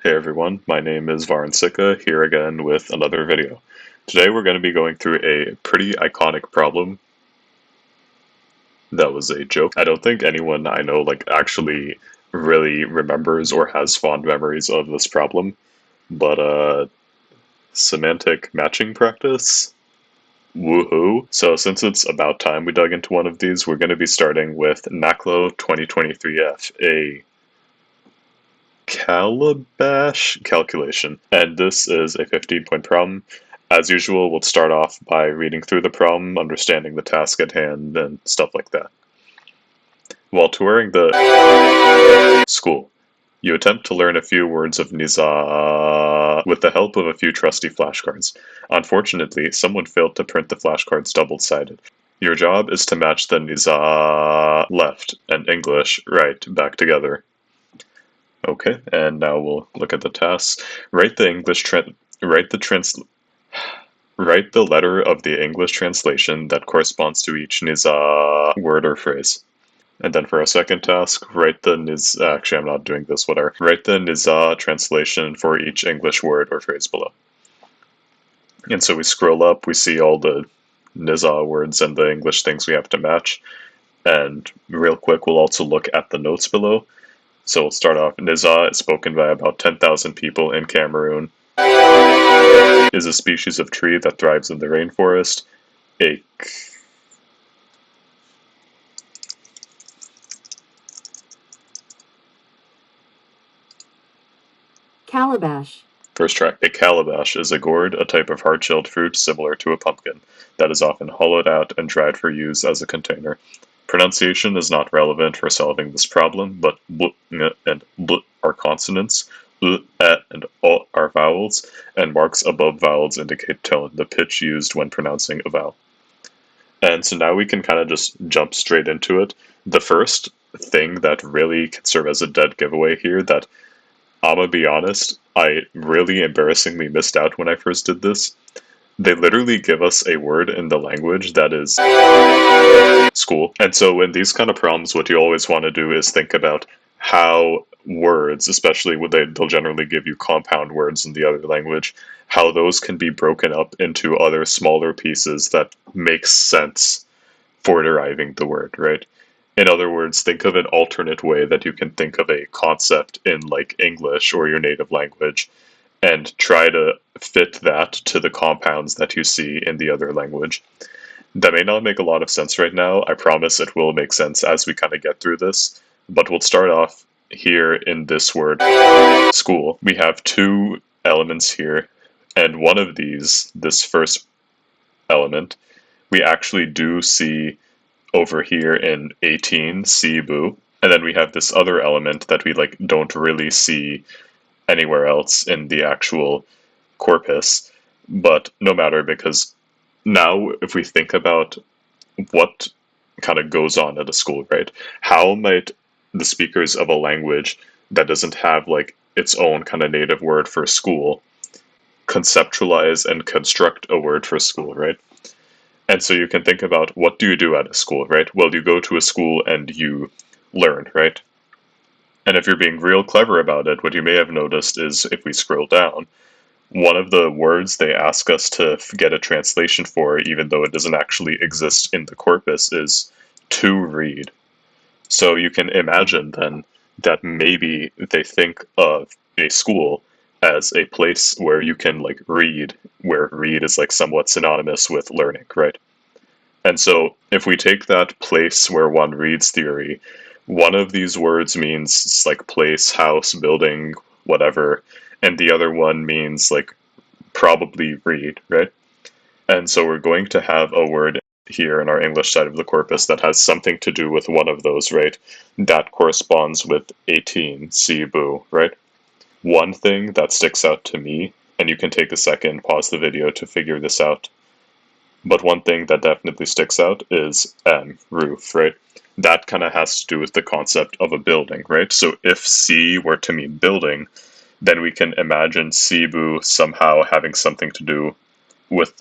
Hey everyone, my name is Varansika, here again with another video. Today we're going to be going through a pretty iconic problem. That was a joke. I don't think anyone I know actually really remembers or has fond memories of this problem, but semantic matching practice? Woohoo! So since it's about time we dug into one of these, we're going to be starting with NACLO 2023F, a calabash calculation, and this is a 15-point problem. As usual, we'll start off by reading through the problem, understanding the task at hand, and stuff like that. While touring the school, you attempt to learn a few words of Nizaa with the help of a few trusty flashcards. Unfortunately, someone failed to print the flashcards double-sided. Your job is to match the Nizaa left and English right back together. Okay, and now we'll look at the tasks. Write the letter of the English translation that corresponds to each Nizaa word or phrase. And then for our second task, actually I'm not doing this, whatever. Write the Nizaa translation for each English word or phrase below. And so we scroll up, we see all the Nizaa words and the English things we have to match. And real quick, we'll also look at the notes below. So we'll start off. Nizaa is spoken by about 10,000 people in Cameroon. Is a species of tree that thrives in the rainforest. Calabash. First try. A calabash is a gourd, a type of hard-shelled fruit similar to a pumpkin, that is often hollowed out and dried for use as a container. Pronunciation is not relevant for solving this problem, but b and l are consonants, and o are vowels, and marks above vowels indicate tone, the pitch used when pronouncing a vowel. And so now we can kind of just jump straight into it. The first thing that really can serve as a dead giveaway here that, I'm gonna be honest, I really embarrassingly missed out when I first did this. They literally give us a word in the language that is school. And so in these kind of problems, what you always want to do is think about how words, especially when they'll generally give you compound words in the other language, how those can be broken up into other smaller pieces that make sense for deriving the word, right? In other words, think of an alternate way that you can think of a concept in English or your native language and try to fit that to the compounds that you see in the other language. That may not make a lot of sense right now. I promise it will make sense as we kind of get through this. But we'll start off here in this word, school. We have two elements here, and one of these, this first element, we actually do see over here in 18, Cebu, and then we have this other element that we don't really see anywhere else in the actual corpus, but no matter, because now if we think about what kind of goes on at a school, right? How might the speakers of a language that doesn't have its own kind of native word for school conceptualize and construct a word for school, right? And so you can think about, what do you do at a school, right? Well, you go to a school and you learn, right? And if you're being real clever about it, what you may have noticed is, if we scroll down, one of the words they ask us to get a translation for, even though it doesn't actually exist in the corpus, is to read. So you can imagine then that maybe they think of a school as a place where you can read, where read is somewhat synonymous with learning, right? And so if we take that place where one reads theory, one of these words means place, house, building, whatever, and the other one means probably read, right? And so we're going to have a word here in our English side of the corpus that has something to do with one of those, right? That corresponds with 18, Cebu, right? One thing that sticks out to me, and you can take a second, pause the video to figure this out, but one thing that definitely sticks out is roof, right? That kind of has to do with the concept of a building, right? So if C were to mean building, then we can imagine Cebu somehow having something to do with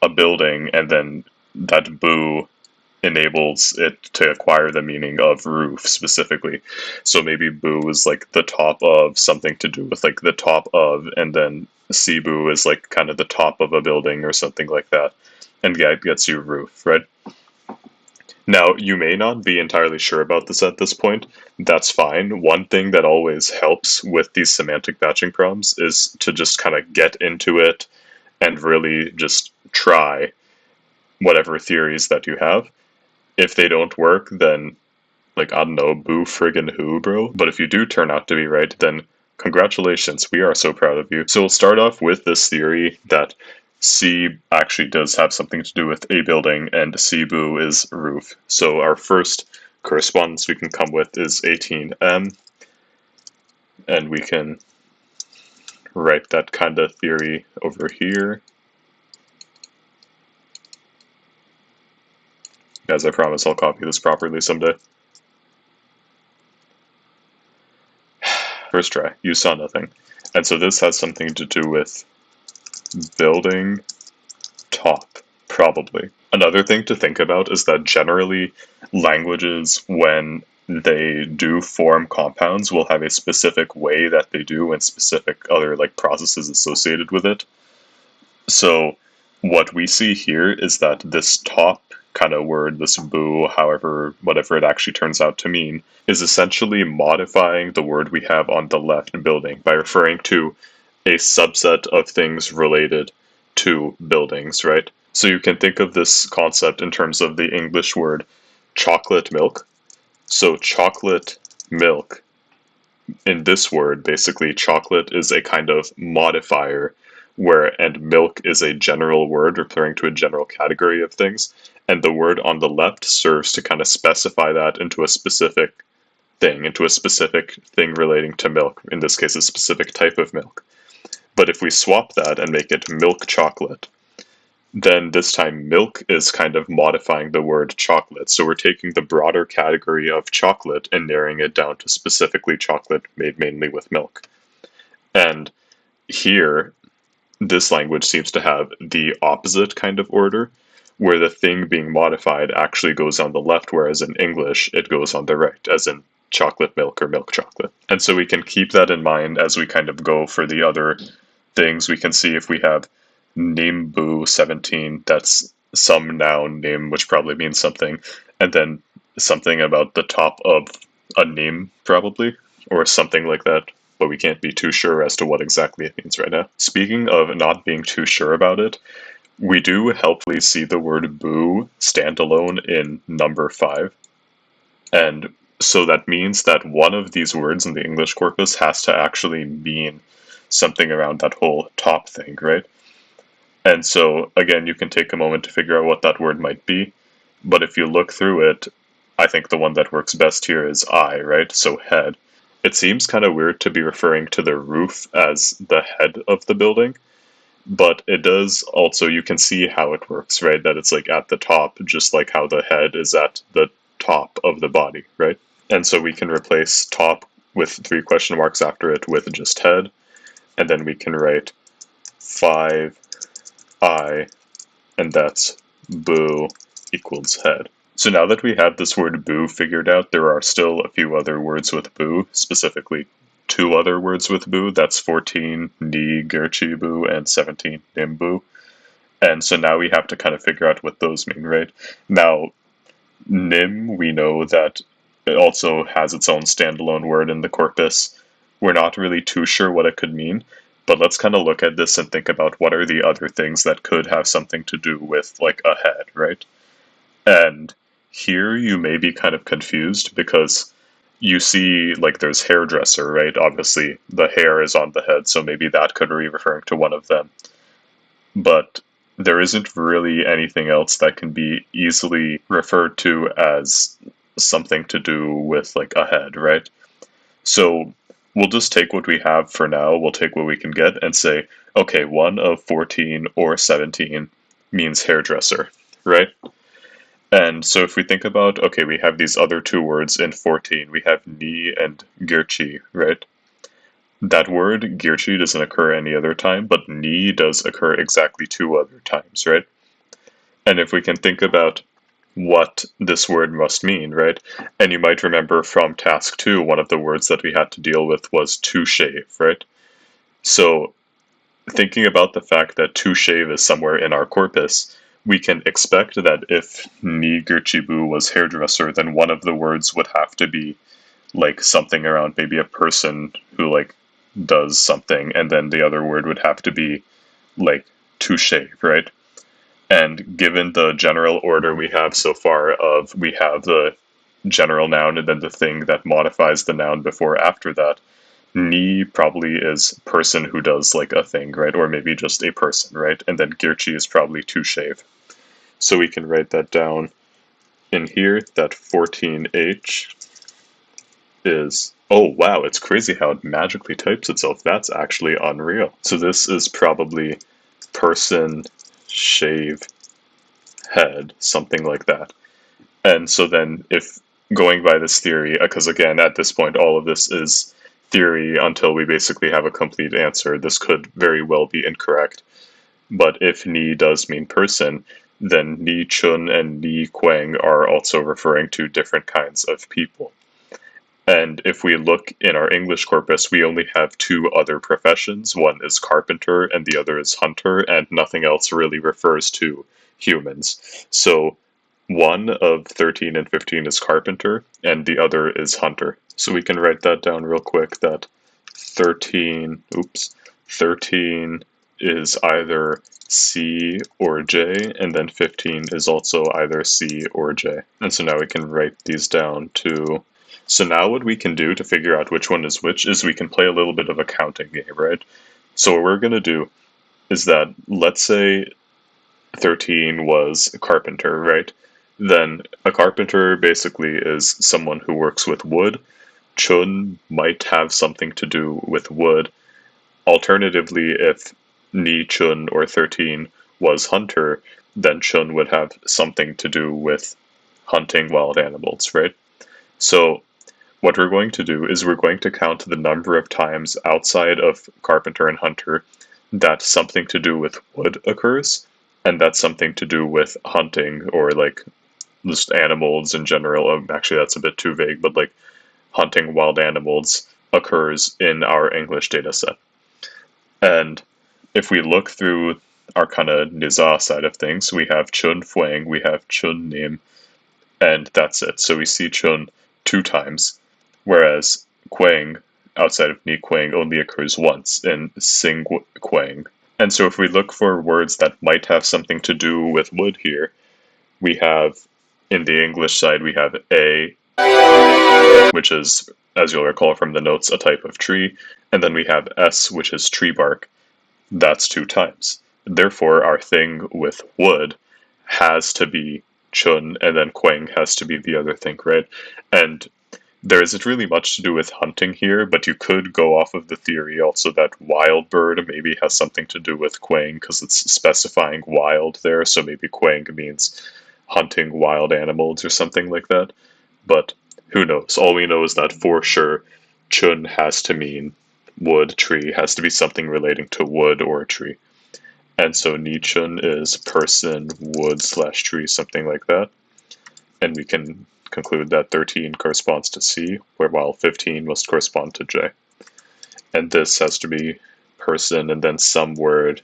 a building, and then that boo enables it to acquire the meaning of roof specifically. So maybe boo is like the top of something to do with like the top of, and then Cebu is like kind of the top of a building or something like that. And yeah, it gets you roof, right? Now, you may not be entirely sure about this at this point. That's fine. One thing that always helps with these semantic batching problems is to just kind of get into it and really just try whatever theories that you have. If they don't work, then, like, I don't know, boo friggin' who, bro? But if you do turn out to be right, then congratulations, we are so proud of you. So we'll start off with this theory that C actually does have something to do with a building, and Cebu is roof. So our first correspondence we can come with is 18M, and we can write that kind of theory over here. Guys, I promise I'll copy this properly someday. First try, you saw nothing. And so this has something to do with building top, probably. Another thing to think about is that generally languages, when they do form compounds, will have a specific way that they do and specific other like processes associated with it. So what we see here is that this top kind of word, this boo, however, whatever it actually turns out to mean, is essentially modifying the word we have on the left building by referring to a subset of things related to buildings, right? So you can think of this concept in terms of the English word chocolate milk. So chocolate milk, in this word, basically chocolate is a kind of modifier and milk is a general word referring to a general category of things, and the word on the left serves to kind of specify that into a specific thing relating to milk, in this case a specific type of milk. But if we swap that and make it milk chocolate, then this time milk is kind of modifying the word chocolate. So we're taking the broader category of chocolate and narrowing it down to specifically chocolate made mainly with milk. And here, this language seems to have the opposite kind of order, where the thing being modified actually goes on the left, whereas in English it goes on the right, as in chocolate milk or milk chocolate. And so we can keep that in mind as we kind of go for the other things. We can see if we have Nimbu 17, that's some noun name, which probably means something, and then something about the top of a name, probably, or something like that, but we can't be too sure as to what exactly it means right now. Speaking of not being too sure about it, we do helpfully see the word boo standalone in number 5, and so that means that one of these words in the English corpus has to actually mean something around that whole top thing, right? And so, again, you can take a moment to figure out what that word might be, but if you look through it, I think the one that works best here is I, right? So head. It seems kind of weird to be referring to the roof as the head of the building, but it does also, you can see how it works, right? That it's like at the top, just like how the head is at the top of the body, right? And so we can replace top with 3 question marks after it with just head, and then we can write 5 I, and that's boo equals head. So now that we have this word boo figured out, there are still a few other words with boo, specifically 2 other words with boo. That's 14 ni gerchi boo and 17 nimbu. And so now we have to kind of figure out what those mean, right? Now, nim, we know that it also has its own standalone word in the corpus. We're not really too sure what it could mean, but let's kind of look at this and think about what are the other things that could have something to do with, like, a head, right? And here you may be kind of confused because you see, like, there's hairdresser, right? Obviously, the hair is on the head, so maybe that could be referring to one of them. But there isn't really anything else that can be easily referred to as something to do with, like, a head, right? So we'll just take what we have for now, we'll take what we can get and say, okay, one of 14 or 17 means hairdresser, right? And so if we think about, okay, we have these other 2 words in 14, we have ni and girchi, right? That word, girchi, doesn't occur any other time, but ni does occur exactly 2 other times, right? And if we can think about what this word must mean, right? And you might remember from task 2, one of the words that we had to deal with was to shave, right? So thinking about the fact that to shave is somewhere in our corpus, we can expect that if ni gerchibu was hairdresser, then one of the words would have to be like something around maybe a person who like does something, and then the other word would have to be like to shave, right? And given the general order we have so far of we have the general noun and then the thing that modifies the noun before after that, ni probably is person who does like a thing, right? Or maybe just a person, right? And then girchi is probably to shave. So we can write that down in here, that 14h is, oh wow, it's crazy how it magically types itself. That's actually unreal. So this is probably person shave head, something like that. And so then if going by this theory, because again, at this point, all of this is theory until we basically have a complete answer. This could very well be incorrect. But if ni does mean person, then ni chun and ni quang are also referring to different kinds of people. And if we look in our English corpus, we only have two other professions. One is carpenter and the other is hunter, and nothing else really refers to humans. So one of 13 and 15 is carpenter, and the other is hunter. So we can write that down real quick, that 13 is either C or J, and then 15 is also either C or J. And so now we can write these down to... So now what we can do to figure out which one is which is we can play a little bit of a counting game, right? So what we're going to do is that, let's say 13 was a carpenter, right? Then a carpenter basically is someone who works with wood. Chun might have something to do with wood. Alternatively, if Ni Chun or 13 was hunter, then Chun would have something to do with hunting wild animals, right? So what we're going to do is we're going to count the number of times outside of carpenter and hunter that something to do with wood occurs, and that's something to do with hunting or like just animals in general. Actually, that's a bit too vague, but like hunting wild animals occurs in our English data set. And if we look through our kind of Niza side of things, we have Chun Fuang, we have Chun Nim, and that's it. So we see Chun 2 times, whereas Quang, outside of Ni Quang, only occurs once in Sing Quang. And so if we look for words that might have something to do with wood here, we have, in the English side, we have A, which is, as you'll recall from the notes, a type of tree, and then we have S, which is tree bark. That's 2 times. Therefore, our thing with wood has to be Chun, and then Quang has to be the other thing, right? And there isn't really much to do with hunting here, but you could go off of the theory also that wild bird maybe has something to do with Quang, because it's specifying wild there, so maybe Quang means hunting wild animals or something like that. But who knows? All we know is that for sure, Chun has to mean wood, tree, has to be something relating to wood or a tree. And so Ni-chun is person, wood / tree, something like that. And we can conclude that 13 corresponds to C, while 15 must correspond to J. And this has to be person and then some word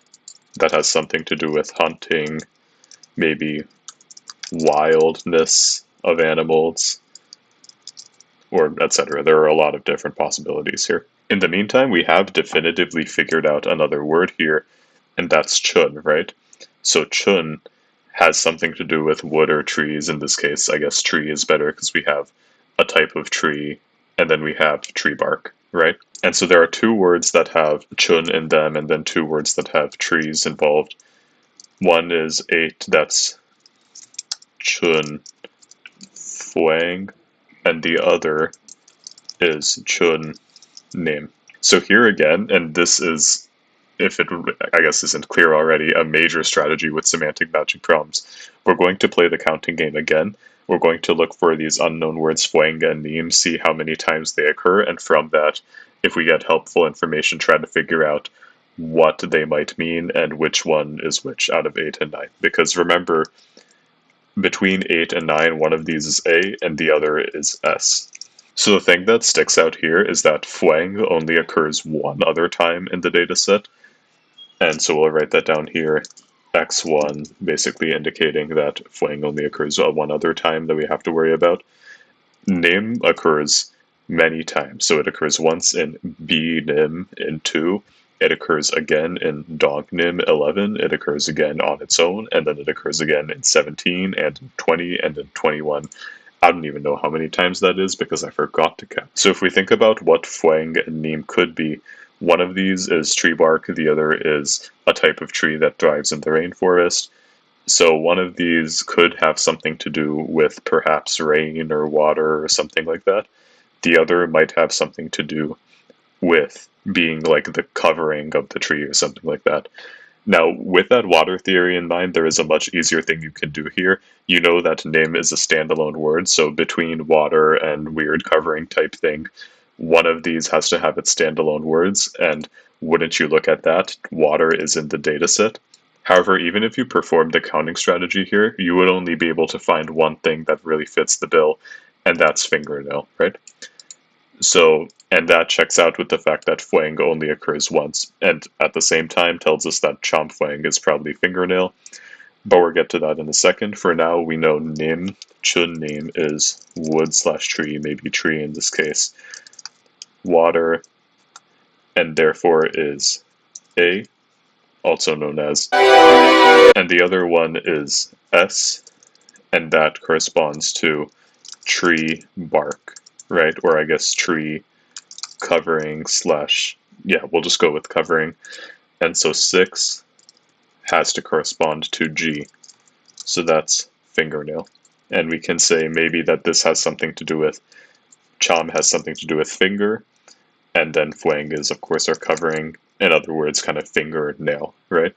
that has something to do with hunting, maybe wildness of animals, or etc. There are a lot of different possibilities here. In the meantime, we have definitively figured out another word here, and that's chun, right? So chun has something to do with wood or trees. In this case, I guess tree is better because we have a type of tree, and then we have tree bark, right? And so there are 2 words that have chun in them, and then 2 words that have trees involved. One is 8, that's chun fuang, and the other is chun nim. So here again, and this is, if it I guess isn't clear already, a major strategy with semantic matching problems. We're going to play the counting game again. We're going to look for these unknown words fuang and nim, see how many times they occur, and from that, if we get helpful information, try to figure out what they might mean and which one is which out of 8 and 9. Because remember, between 8 and 9, one of these is A and the other is S. So the thing that sticks out here is that fwang only occurs one other time in the dataset, and so we'll write that down here, x1, basically indicating that fwang only occurs one other time that we have to worry about. Nim occurs many times, so it occurs once in bnim in 2, it occurs again in dognim 11, it occurs again on its own, and then it occurs again in 17 and in 20 and in 21. I don't even know how many times that is because I forgot to count. So if we think about what fwang and nim could be, one of these is tree bark, the other is a type of tree that thrives in the rainforest. So one of these could have something to do with perhaps rain or water or something like that. The other might have something to do with being like the covering of the tree or something like that. Now, with that water theory in mind, there is a much easier thing you can do here. You know that nim is a standalone word, so between water and weird covering type thing, one of these has to have its standalone words, and wouldn't you look at that, water is in the dataset. However, even if you performed the counting strategy here, you would only be able to find one thing that really fits the bill, and that's fingernail, right? So, and that checks out with the fact that fwang only occurs once, and at the same time tells us that chomp fwang is probably fingernail, but we'll get to that in a second. For now, we know nim, chun nim is wood/tree, maybe tree in this case, water, and therefore is A, also known as, and the other one is S, and that corresponds to tree bark, right? Or I guess tree covering slash, yeah, we'll just go with covering. And so 6 has to correspond to G. So that's fingernail. And we can say maybe that this has something to do with, chom has something to do with finger, and then fwang is, of course, our covering. In other words, kind of fingernail, right?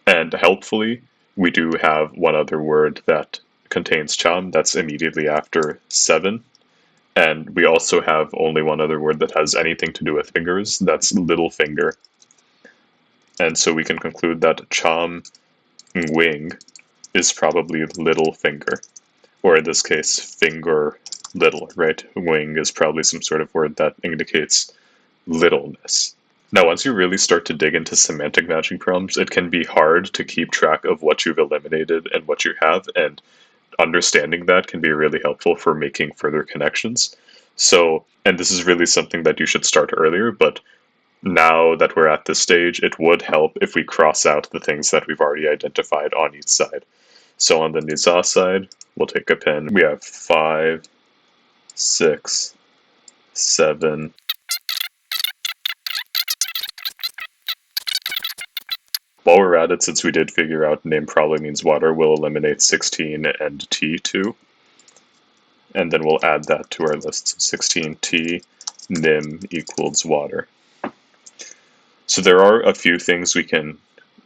And helpfully, we do have one other word that contains chom that's immediately after 7. And we also have only one other word that has anything to do with fingers, that's little finger. And so we can conclude that chom wing is probably little finger, or in this case, finger little, right? Wing is probably some sort of word that indicates littleness. Now, once you really start to dig into semantic matching problems, it can be hard to keep track of what you've eliminated and what you have, and understanding that can be really helpful for making further connections. So, and this is really something that you should start earlier, but now that we're at this stage, it would help if we cross out the things that we've already identified on each side. So on the nizah side, we'll take a pen. We have 5, 6, 7. While we're at it, since we did figure out name probably means water, we'll eliminate 16 and T2. And then we'll add that to our list. 16T nim equals water. So there are a few things we can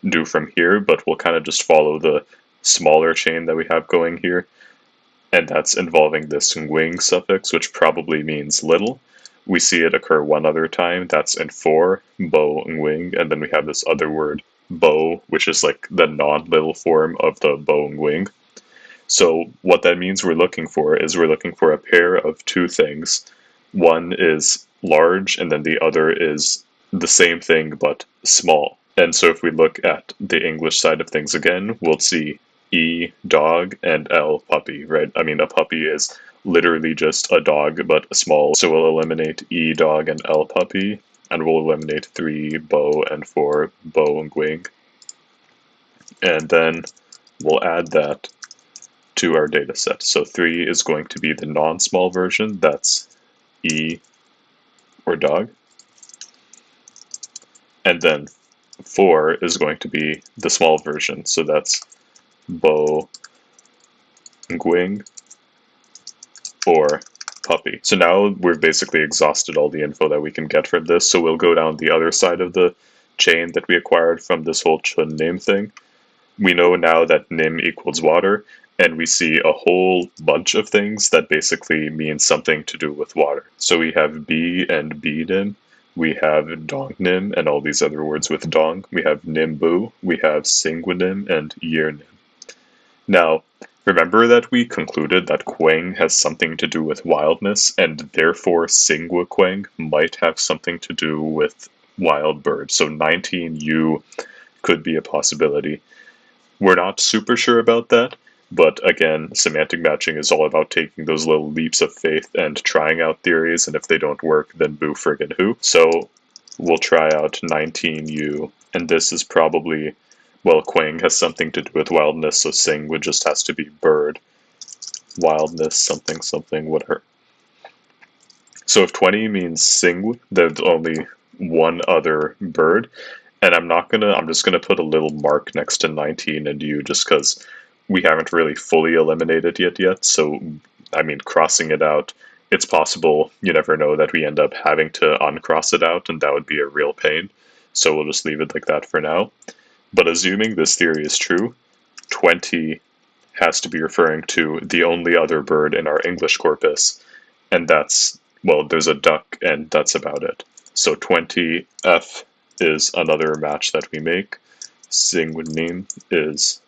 do from here, but we'll kind of just follow the smaller chain that we have going here. And that's involving this wing suffix, which probably means little. We see it occur one other time, that's in 4, bo wing, and then we have this other word, bo, which is like the non-little form of the bo wing. So what that means we're looking for is we're looking for a pair of two things. One is large, and then the other is the same thing but small. And so if we look at the English side of things again, we'll see E, dog, and L, puppy, right? I mean, a puppy is literally just a dog, but small. So we'll eliminate E, dog, and L, puppy, and we'll eliminate 3, bo, and 4, bo, wing. And then we'll add that to our data set. So 3 is going to be the non-small version, that's E, or dog. And then 4 is going to be the small version, so that's bo, gwing, or puppy. So now we've basically exhausted all the info that we can get from this, so we'll go down the other side of the chain that we acquired from this whole chun name thing. We know now that nim equals water, and we see a whole bunch of things that basically mean something to do with water. So we have b and b-nim, we have dongnim and all these other words with dong, we have nimbu, we have singwanim and yearnim. Now, Remember that we concluded that quang has something to do with wildness, and therefore singua quang might have something to do with wild bird. So 19U could be a possibility. We're not super sure about that, but again, semantic matching is all about taking those little leaps of faith and trying out theories, and if they don't work, then boo friggin' who. So we'll try out 19U, and this is probably, well, quang has something to do with wildness, so sing would just has to be bird. Wildness, something, something, whatever. So if 20 means sing, there's only one other bird, and I'm just gonna put a little mark next to 19 and U just because we haven't really fully eliminated it yet. So, I mean, crossing it out, it's possible, you never know, that we end up having to uncross it out, and that would be a real pain. So we'll just leave it like that for now. But assuming this theory is true, 20 has to be referring to the only other bird in our English corpus, and that's, well, there's a duck, and that's about it. So 20F is another match that we make. Sing with name is,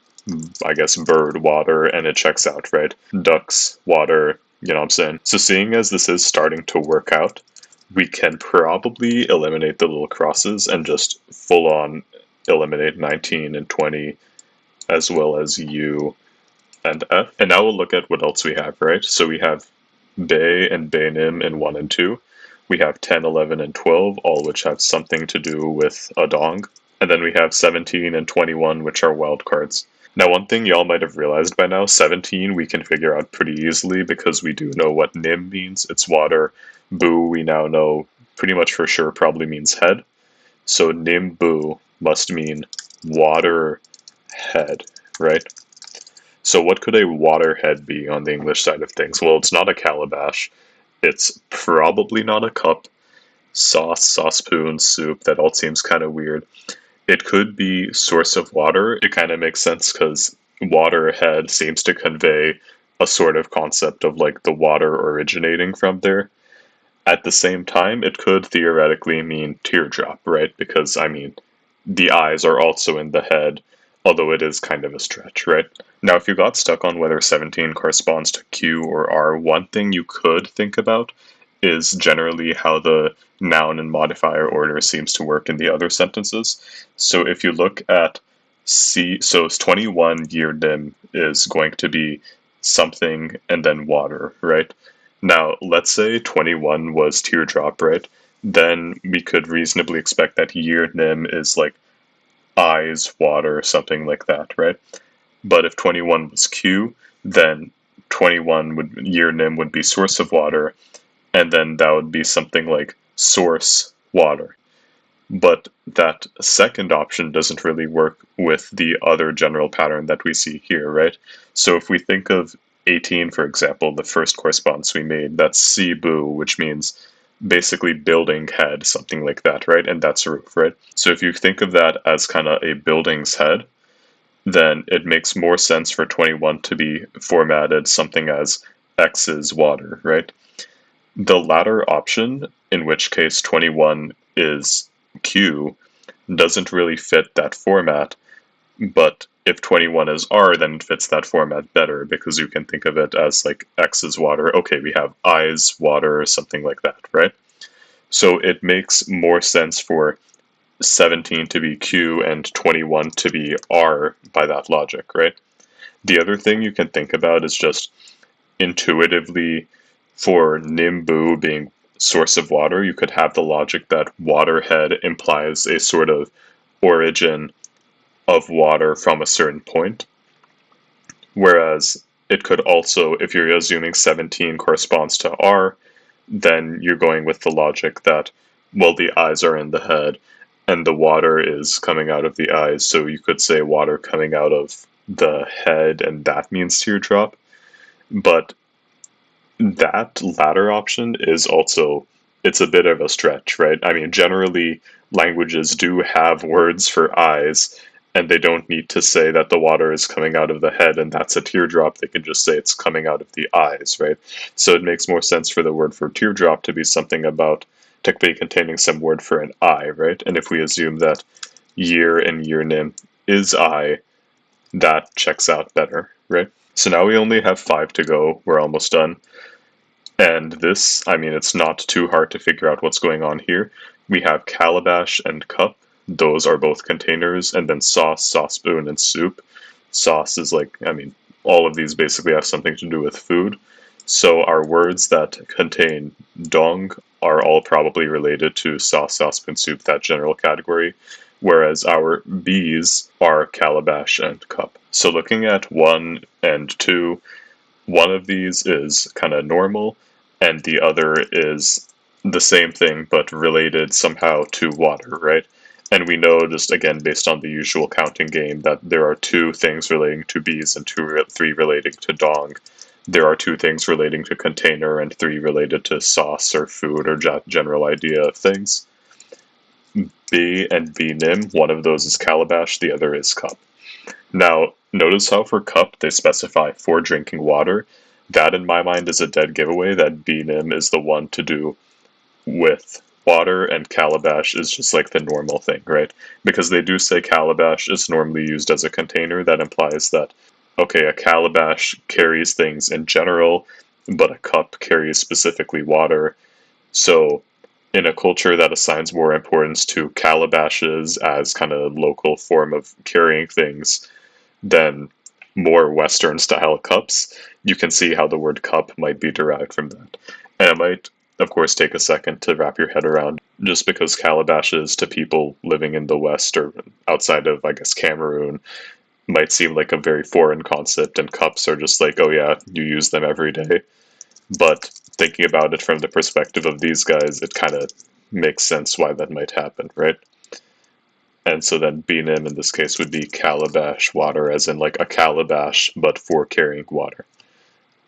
I guess, bird, water, and it checks out, right? Ducks, water, you know what I'm saying? So seeing as this is starting to work out, we can probably eliminate the little crosses and just full on eliminate 19 and 20 as well as U and F. And now we'll look at what else we have, right? So we have Bay and Baynim in 1 and 2. We have 10, 11, and 12, all which have something to do with a dong. And then we have 17 and 21, which are wild cards. Now, one thing y'all might have realized by now, 17 we can figure out pretty easily because we do know what nim means. It's water. Boo, we now know pretty much for sure probably means head. So nim boo must mean water head, right? So what could a waterhead be on the English side of things? Well, it's not a calabash. It's probably not a cup. Sauce, saucepoon, soup, that all seems kind of weird. It could be source of water. It kind of makes sense because waterhead seems to convey a sort of concept of like the water originating from there. At the same time, it could theoretically mean teardrop, right? Because, I mean, the eyes are also in the head, although it is kind of a stretch, right? Now, if you got stuck on whether 17 corresponds to Q or R, one thing you could think about is generally how the noun and modifier order seems to work in the other sentences. So if you look at C, so 21 year dim is going to be something and then water, right? Now, let's say 21 was teardrop, right? Then we could reasonably expect that year nim is like eyes, water, something like that, right? But if 21 was Q, then 21 would, year nim would be source of water, and then that would be something like source water. But that second option doesn't really work with the other general pattern that we see here, right? So if we think of 18, for example, the first correspondence we made, that's Cebu, which means basically building head, something like that, right? And that's roof, right? So if you think of that as kind of a building's head, then it makes more sense for 21 to be formatted something as X is water, right? The latter option, in which case 21 is Q, doesn't really fit that format, but if 21 is R, then it fits that format better because you can think of it as like X is water. Okay, we have eyes, water, something like that, right? So it makes more sense for 17 to be Q and 21 to be R by that logic, right? The other thing you can think about is just intuitively for Nimbu being source of water, you could have the logic that waterhead implies a sort of origin of water from a certain point. Whereas it could also, if you're assuming 17 corresponds to R, then you're going with the logic that, well, the eyes are in the head and the water is coming out of the eyes. So you could say water coming out of the head and that means teardrop. But that latter option is also, it's a bit of a stretch, right? I mean, generally languages do have words for eyes, and they don't need to say that the water is coming out of the head and that's a teardrop. They can just say it's coming out of the eyes, right? So it makes more sense for the word for teardrop to be something about technically containing some word for an eye, right? And if we assume that year and year nim is eye, that checks out better, right? So now we only have 5 to go, we're almost done. And this, I mean, it's not too hard to figure out what's going on here. We have calabash and cup, those are both containers, and then sauce, sauce spoon, and soup. Sauce is like, I mean, all of these basically have something to do with food. So our words that contain dong are all probably related to sauce, sauce spoon, soup, that general category, whereas our B's are calabash and cup. So looking at 1 and 2, one of these is kind of normal, and the other is the same thing but related somehow to water, right? And we know, just again, based on the usual counting game, that there are 2 things relating to bees and 3 relating to dong. There are 2 things relating to container and 3 related to sauce or food or general idea of things. B and B nim, one of those is calabash, the other is cup. Now, notice how for cup they specify for drinking water. That, in my mind, is a dead giveaway that B-nim is the one to do with water, and calabash is just like the normal thing, right? Because they do say calabash is normally used as a container, that implies that, okay, a calabash carries things in general, but a cup carries specifically water. So, in a culture that assigns more importance to calabashes as kind of local form of carrying things, than more Western style cups, you can see how the word cup might be derived from that. And it might, of course, take a second to wrap your head around, just because calabashes to people living in the West or outside of, I guess, Cameroon might seem like a very foreign concept, and cups are just like, oh yeah, you use them every day. But thinking about it from the perspective of these guys, it kind of makes sense why that might happen, right? And so then Benim in this case would be calabash water, as in like a calabash, but for carrying water.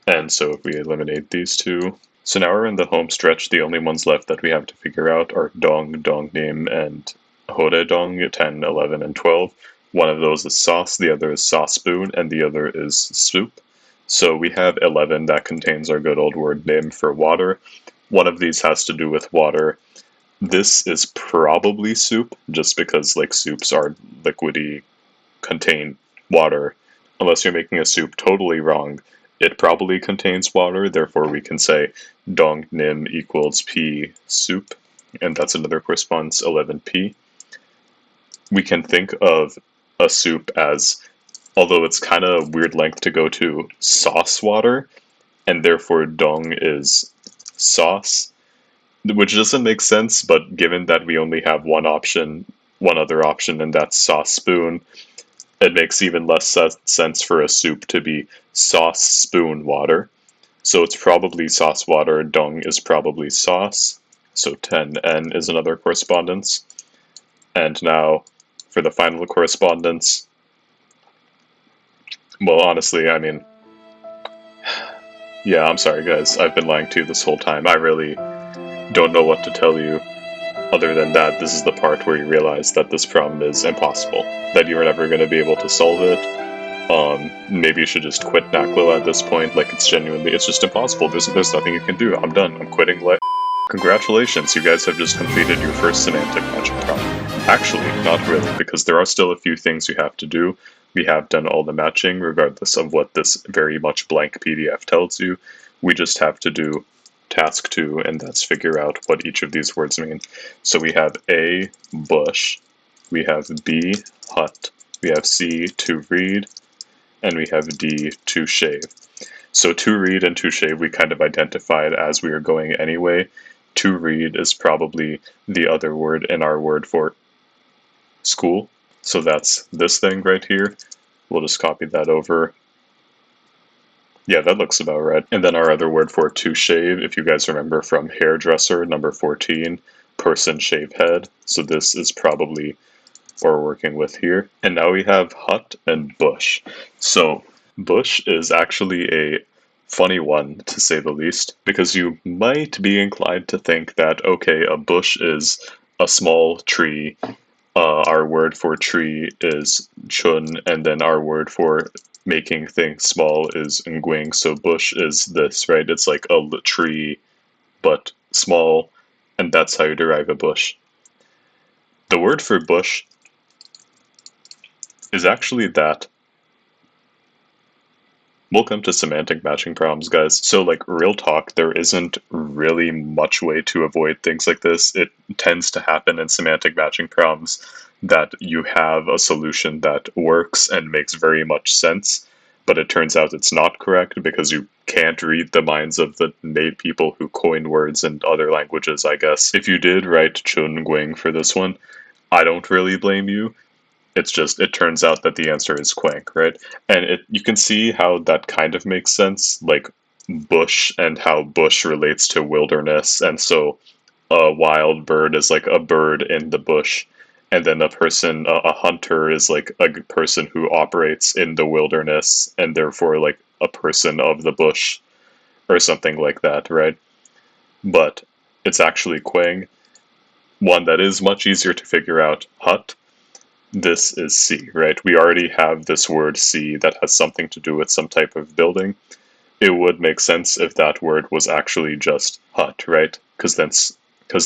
And so if we eliminate these 2, so now we're in the home stretch. The only ones left that we have to figure out are dong, dongnim, and horedong, 10, 11, and 12. One of those is sauce, the other is sauce spoon, and the other is soup. So we have 11 that contains our good old word nim for water. One of these has to do with water. This is probably soup, just because like soups are liquidy, contain water. Unless you're making a soup totally wrong, it probably contains water, therefore we can say dong nim equals p soup, and that's another corresponds 11p. We can think of a soup as, although it's kind of weird length to go to, sauce water, and therefore dong is sauce, which doesn't make sense, but given that we only have one other option, and that's sauce spoon, it makes even less sense for a soup to be sauce spoon water. So it's probably sauce water, dong is probably sauce, so 10n is another correspondence. And now, for the final correspondence, well, honestly, I mean, yeah, I'm sorry guys, I've been lying to you this whole time. I really don't know what to tell you. Other than that, this is the part where you realize that this problem is impossible, that you're never going to be able to solve it. Maybe you should just quit NACLO at this point, like it's just impossible, there's nothing you can do, I'm done, I'm quitting Congratulations, you guys have just completed your first semantic matching problem. Actually, not really, because there are still a few things you have to do. We have done all the matching, regardless of what this very much blank PDF tells you. We just have to do task 2, and that's figure out what each of these words mean. So we have A, bush, we have B, hut, we have C, to read, and we have D, to shave. So to read and to shave we kind of identified as we were going anyway. To read is probably the other word in our word for school. So that's this thing right here. We'll just copy that over. Yeah, that looks about right. And then our other word for to shave, if you guys remember from hairdresser, number 14, person shave head. So this is probably what we're working with here. And now we have hut and bush. So bush is actually a funny one, to say the least, because you might be inclined to think that, okay, a bush is a small tree, our word for tree is chun, and then our word for making things small is nguing, so bush is this, right? It's like a tree, but small, and that's how you derive a bush. The word for bush is actually that. Welcome to semantic matching problems, guys. So, like, real talk, there isn't really much way to avoid things like this. It tends to happen in semantic matching problems that you have a solution that works and makes very much sense, but it turns out it's not correct because you can't read the minds of the people who coin words in other languages, I guess. If you did write Chun Guing for this one, I don't really blame you. It's just, it turns out that the answer is quank, right? And you can see how that kind of makes sense, like bush and how bush relates to wilderness. And so a wild bird is like a bird in the bush. And then a hunter is like a person who operates in the wilderness and therefore like a person of the bush or something like that, right? But it's actually quang, one that is much easier to figure out, hut. This is C, right? We already have this word C that has something to do with some type of building. It would make sense if that word was actually just hut, right? Because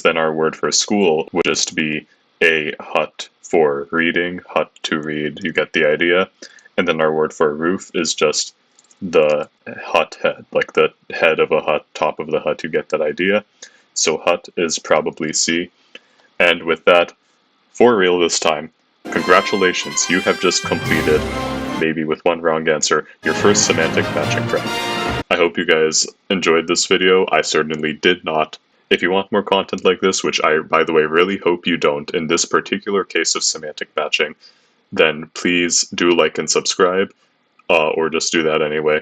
then our word for school would just be a hut for reading, hut to read, you get the idea. And then our word for roof is just the hut head, like the head of a hut, top of the hut, you get that idea. So hut is probably C. And with that, for real this time, congratulations, you have just completed, maybe with one wrong answer, your first semantic matching problem. I hope you guys enjoyed this video. I certainly did not. If you want more content like this, which I, by the way, really hope you don't in this particular case of semantic matching, then please do like and subscribe, or just do that anyway.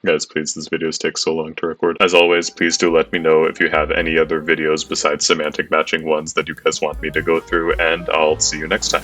Guys, please, these videos take so long to record. As always, please do let me know if you have any other videos besides semantic matching ones that you guys want me to go through, and I'll see you next time.